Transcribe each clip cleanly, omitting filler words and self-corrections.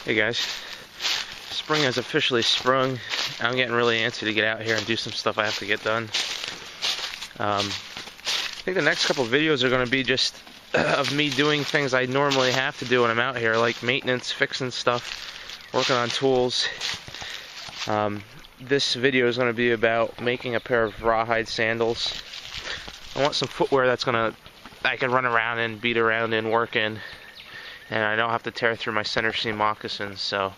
Hey guys, spring has officially sprung. I'm getting really antsy to get out here and do some stuff I have to get done. I think the next couple videos are going to be just of me doing things I normally have to do when I'm out here, like maintenance, fixing stuff, working on tools. This video is going to be about making a pair of rawhide sandals. I want some footwear I can run around and beat around and work in, and I don't have to tear through my center seam moccasins. So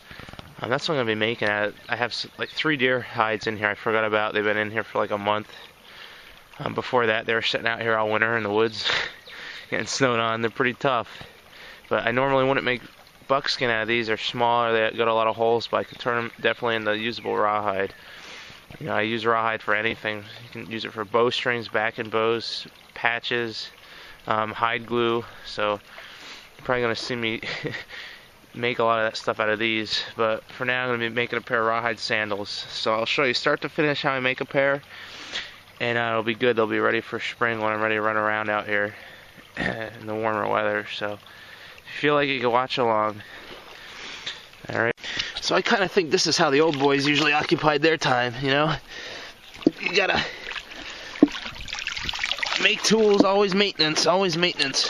that's what I'm going to be making. I have like 3 deer hides in here I forgot about. They've been in here for like a month. Before that, they were sitting out here all winter in the woods getting snowed on. They're pretty tough, but I normally wouldn't make buckskin out of these. They're smaller, they got a lot of holes, but I could turn them definitely into usable rawhide. You know, I use rawhide for anything. You can use it for bowstrings, backing bows, patches, hide glue. So you're probably going to see me make a lot of that stuff out of these, but for now I'm going to be making a pair of rawhide sandals. So I'll show you start to finish how I make a pair, and it'll be good. They'll be ready for spring when I'm ready to run around out here in the warmer weather. So if you feel like you can watch along. Alright, so I kind of think this is how the old boys usually occupied their time, you know? You gotta make tools, always maintenance, always maintenance.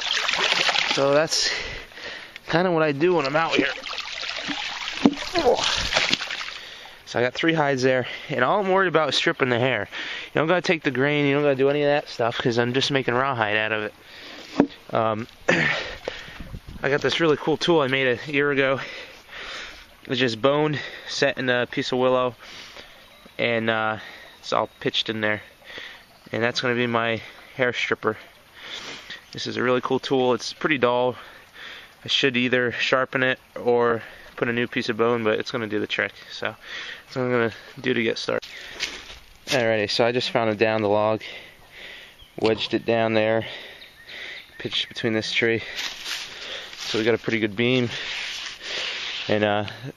So that's kind of what I do when I'm out here. So I got 3 hides there, and all I'm worried about is stripping the hair. You don't gotta take the grain, you don't gotta do any of that stuff, because I'm just making rawhide out of it. I got this really cool tool I made a year ago. It's just bone set in a piece of willow, and it's all pitched in there. And that's going to be my hair stripper. This is a really cool tool. It's pretty dull. I should either sharpen it or put a new piece of bone, but it's going to do the trick. So that's what I'm going to do to get started. Alrighty, so I just found it down the log, wedged it down there, pitched between this tree. So we got a pretty good beam. And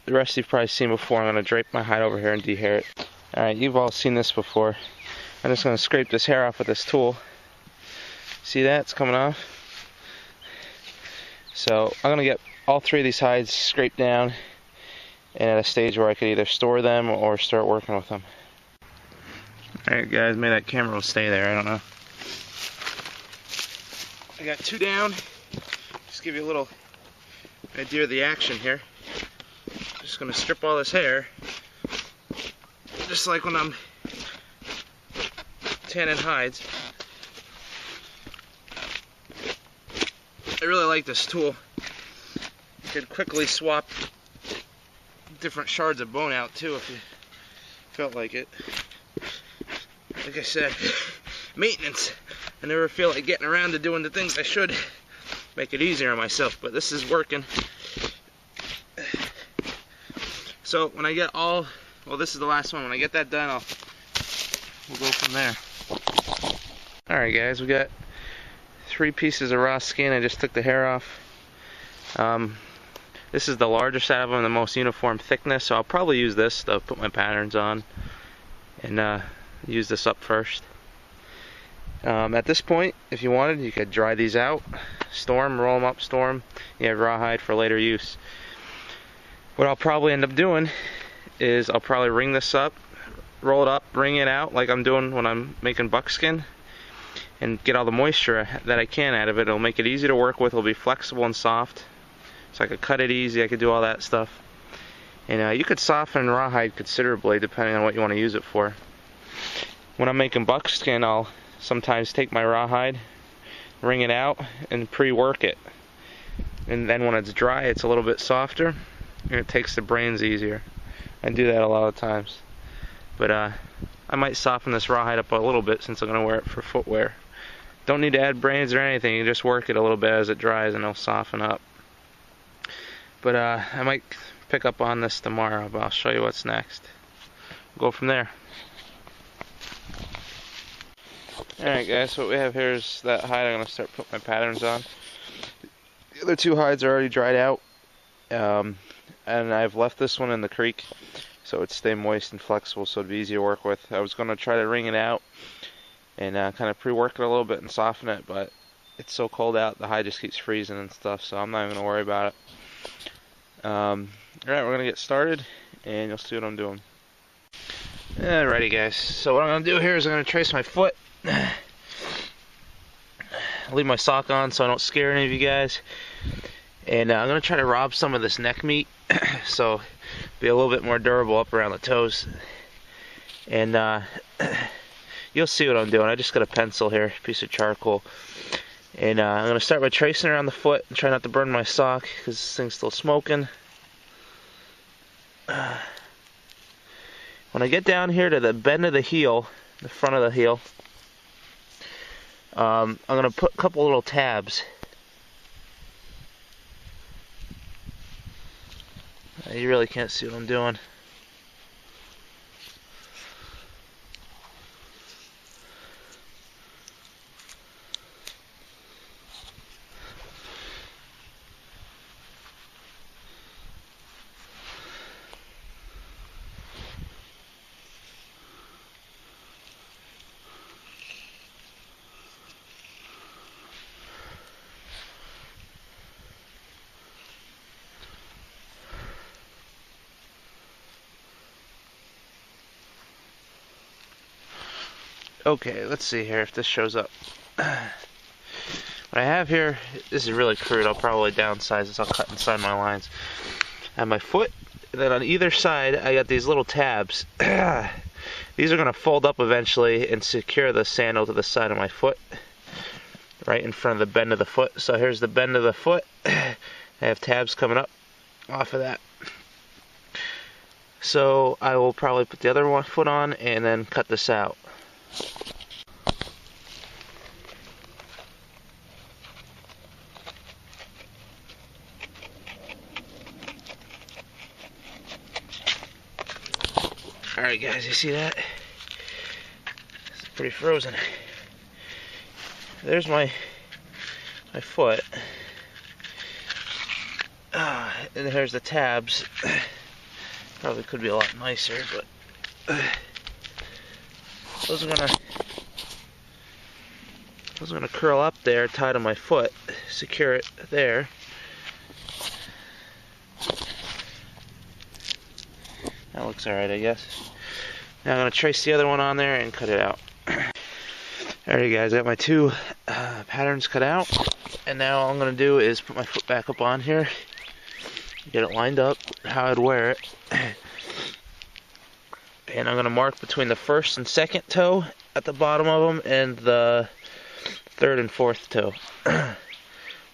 the rest you've probably seen before. I'm going to drape my hide over here and dehair it. Alright, you've all seen this before. I'm just going to scrape this hair off with this tool. See that? It's coming off. So I'm going to get all 3 of these hides scraped down and at a stage where I could either store them or start working with them. Alright guys, maybe that camera will stay there, I don't know. I got 2 down. Just give you a little idea of the action here. Just going to strip all this hair, just like when I'm tanning hides. I really like this tool. You could quickly swap different shards of bone out too if you felt like it. Like I said, maintenance. I never feel like getting around to doing the things I should. Make it easier on myself, but this is working. So when I get well, this is the last one. When I get that done, we'll go from there. Alright guys, we got 3 pieces of raw skin. I just took the hair off. This is the largest out of them, the most uniform thickness, so I'll probably use this to put my patterns on and use this up first. At this point, if you wanted, you could dry these out, store them, roll them up, store them. You have rawhide for later use. What I'll probably end up doing is I'll probably wring this up, roll it up, wring it out like I'm doing when I'm making buckskin, and get all the moisture that I can out of it. It'll make it easy to work with. It'll be flexible and soft, so I could cut it easy. I could do all that stuff. And you could soften rawhide considerably depending on what you want to use it for. When I'm making buckskin, I'll sometimes take my rawhide, wring it out, and pre-work it. And then when it's dry, it's a little bit softer, and it takes the brains easier. I do that a lot of times. But I might soften this rawhide up a little bit since I'm going to wear it for footwear. Don't need to add brains or anything, you just work it a little bit as it dries and it'll soften up. But I might pick up on this tomorrow, but I'll show you what's next. We'll go from there. Alright guys, so what we have here is that hide I'm going to start putting my patterns on. The other 2 hides are already dried out. And I've left this one in the creek so it'd stay moist and flexible, so it'd be easy to work with. I was going to try to wring it out and kind of pre-work it a little bit and soften it, but it's so cold out, the hide just keeps freezing and stuff, so I'm not even going to worry about it. Alright, we're going to get started, and you'll see what I'm doing. Alrighty guys, so what I'm going to do here is I'm going to trace my foot. I'll leave my sock on so I don't scare any of you guys. And I'm going to try to rob some of this neck meat, so be a little bit more durable up around the toes. And you'll see what I'm doing. I just got a pencil here, a piece of charcoal. And I'm going to start by tracing around the foot and try not to burn my sock because this thing's still smoking. When I get down here to the bend of the heel, the front of the heel, I'm going to put a couple little tabs. You really can't see what I'm doing. Okay, let's see here if this shows up. What I have here, this is really crude. I'll probably downsize this. I'll cut inside my lines. I have my foot, and then on either side, I got these little tabs. These are going to fold up eventually and secure the sandal to the side of my foot, right in front of the bend of the foot. So here's the bend of the foot. I have tabs coming up off of that. So I will probably put the other one foot on and then cut this out. Alright guys, you see that? It's pretty frozen. There's my foot. And there's the tabs. Probably could be a lot nicer, but those are gonna curl up there, tie to my foot, secure it there. That looks alright, I guess. Now I'm gonna trace the other one on there and cut it out. Alright guys, I got my two patterns cut out, and now all I'm gonna do is put my foot back up on here, get it lined up how I'd wear it. And I'm going to mark between the first and second toe at the bottom of them and the third and fourth toe.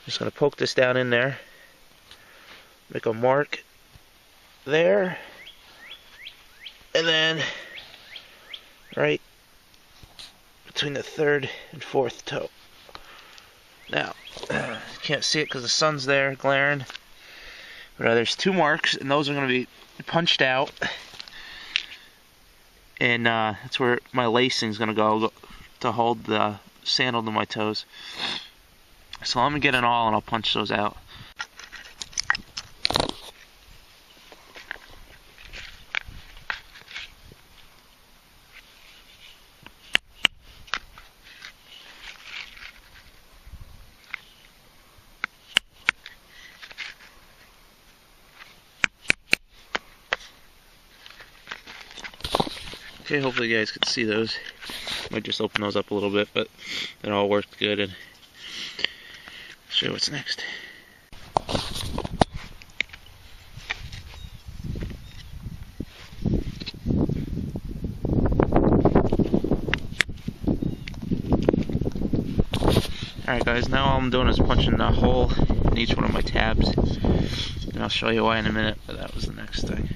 Just going to poke this down in there, make a mark there, and then right between the third and fourth toe. Now, you can't see it because the sun's there glaring, but there's two marks, and those are going to be punched out. And that's where my lacing is going to go to hold the sandal to my toes. So let me get an awl and I'll punch those out. Okay, hopefully you guys can see those. Might just open those up a little bit, but it all worked good, and I'll show you what's next. Alright guys, now all I'm doing is punching a hole in each one of my tabs, and I'll show you why in a minute, but that was the next thing.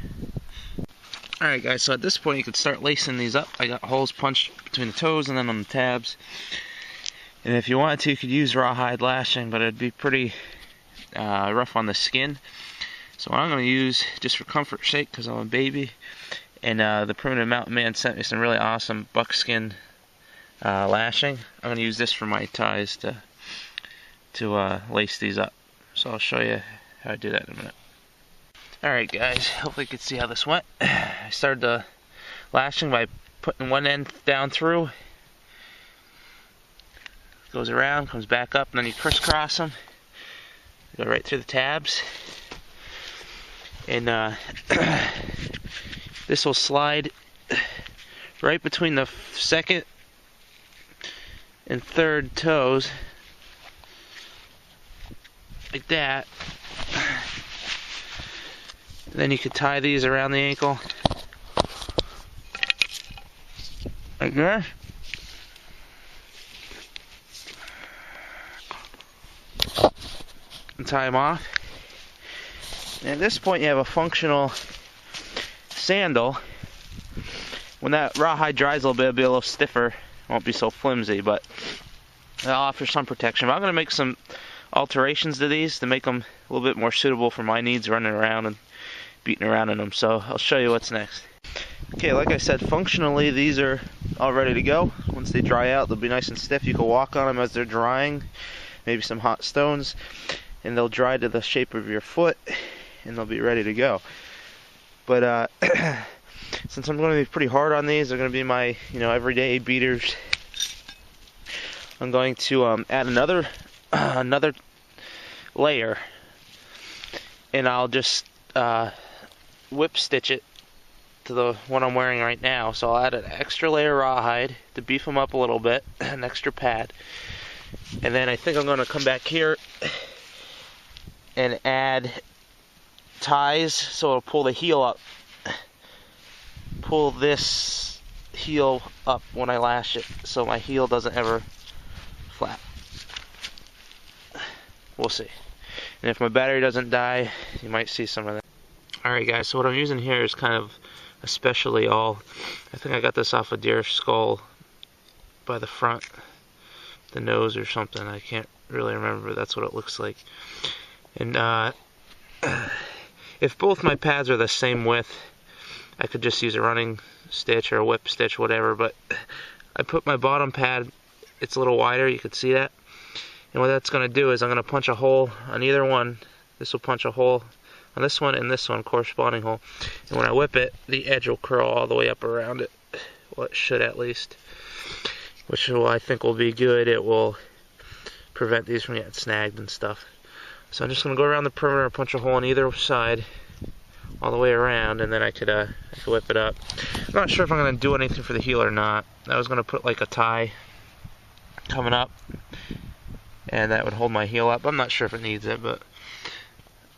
Alright guys, so at this point you can start lacing these up. I got holes punched between the toes and then on the tabs. And if you wanted to, you could use rawhide lashing, but it'd be pretty rough on the skin. So what I'm going to use, just for comfort's sake, because I'm a baby, and the Primitive Mountain Man sent me some really awesome buckskin lashing. I'm going to use this for my ties to lace these up. So I'll show you how I do that in a minute. Alright guys, hopefully you can see how this went. I started the lashing by putting one end down through. Goes around, comes back up, and then you crisscross them. Go right through the tabs. And this will slide right between the second and third toes, like that. Then you could tie these around the ankle, like this. And tie them off. And at this point you have a functional sandal. When that rawhide dries a little bit, it'll be a little stiffer. It won't be so flimsy, but it'll offer some protection. But I'm going to make some alterations to these to make them a little bit more suitable for my needs running around and beating around in them. So I'll show you what's next. Okay, like I said, functionally these are all ready to go. Once they dry out, they'll be nice and stiff. You can walk on them as they're drying, maybe some hot stones, and they'll dry to the shape of your foot, and they'll be ready to go. But since I'm going to be pretty hard on these, they're going to be my, everyday beaters. I'm going to add another layer, and I'll just whip stitch it to the one I'm wearing right now. So I'll add an extra layer of rawhide to beef them up a little bit, an extra pad, and then I think I'm going to come back here and add ties so it'll pull the heel up. Pull this heel up when I lash it so my heel doesn't ever flap. We'll see. And if my battery doesn't die, you might see some of that. Alright guys, so what I'm using here is kind of especially all, I think I got this off a deer skull by the front, the nose or something. I can't really remember, but that's what it looks like. And if both my pads are the same width, I could just use a running stitch or a whip stitch, whatever, but I put my bottom pad, it's a little wider, you can see that. And what that's going to do is I'm going to punch a hole on either one. This will punch a hole on this one and this one, corresponding hole. And when I whip it, the edge will curl all the way up around it. Well, it should at least. Which will, I think will be good. It will prevent these from getting snagged and stuff. So I'm just going to go around the perimeter and punch a hole on either side all the way around, and then I could whip it up. I'm not sure if I'm going to do anything for the heel or not. I was going to put like a tie coming up, and that would hold my heel up. I'm not sure if it needs it, but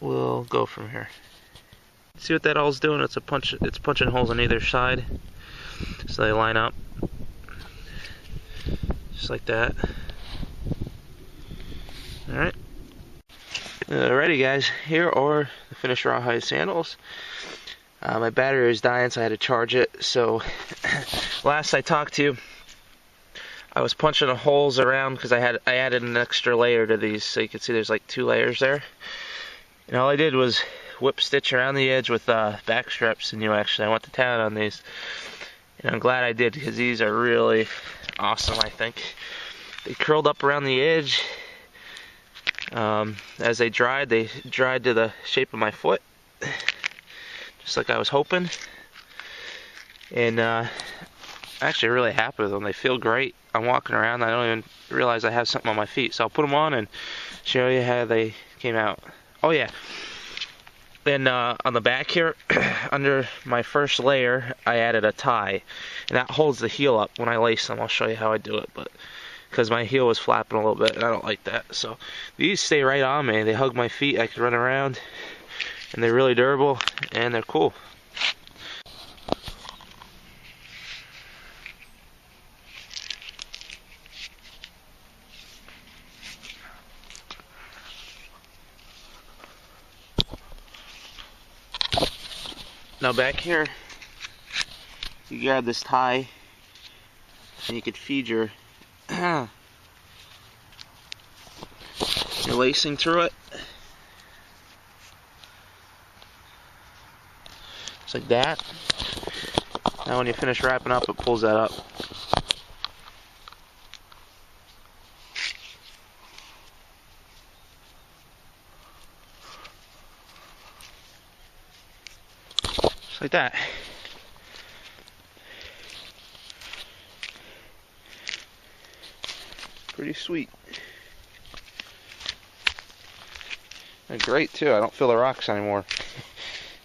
we'll go from here. See what that all's doing? It's punching holes on either side, so they line up, just like that. All right. Alrighty guys, here are the finished rawhide sandals. My battery is dying, so I had to charge it. So last I talked to you, I was punching the holes around because I added an extra layer to these, so you can see there's like 2 layers there. And all I did was whip stitch around the edge with back straps, and actually I went to town on these. And I'm glad I did, because these are really awesome, I think. They curled up around the edge. As they dried to the shape of my foot, just like I was hoping. And I'm actually really happy with them. They feel great. I'm walking around, I don't even realize I have something on my feet. So I'll put them on and show you how they came out. Oh yeah. Then on the back here, under my first layer, I added a tie, and that holds the heel up when I lace them. I'll show you how I do it, but because my heel was flapping a little bit, and I don't like that. So these stay right on me. They hug my feet. I can run around, and they're really durable, and they're cool. Now back here, you grab this tie, and you could feed your lacing through it, just like that. Now when you finish wrapping up, it pulls that up. Just like that. Pretty sweet. And great too, I don't feel the rocks anymore.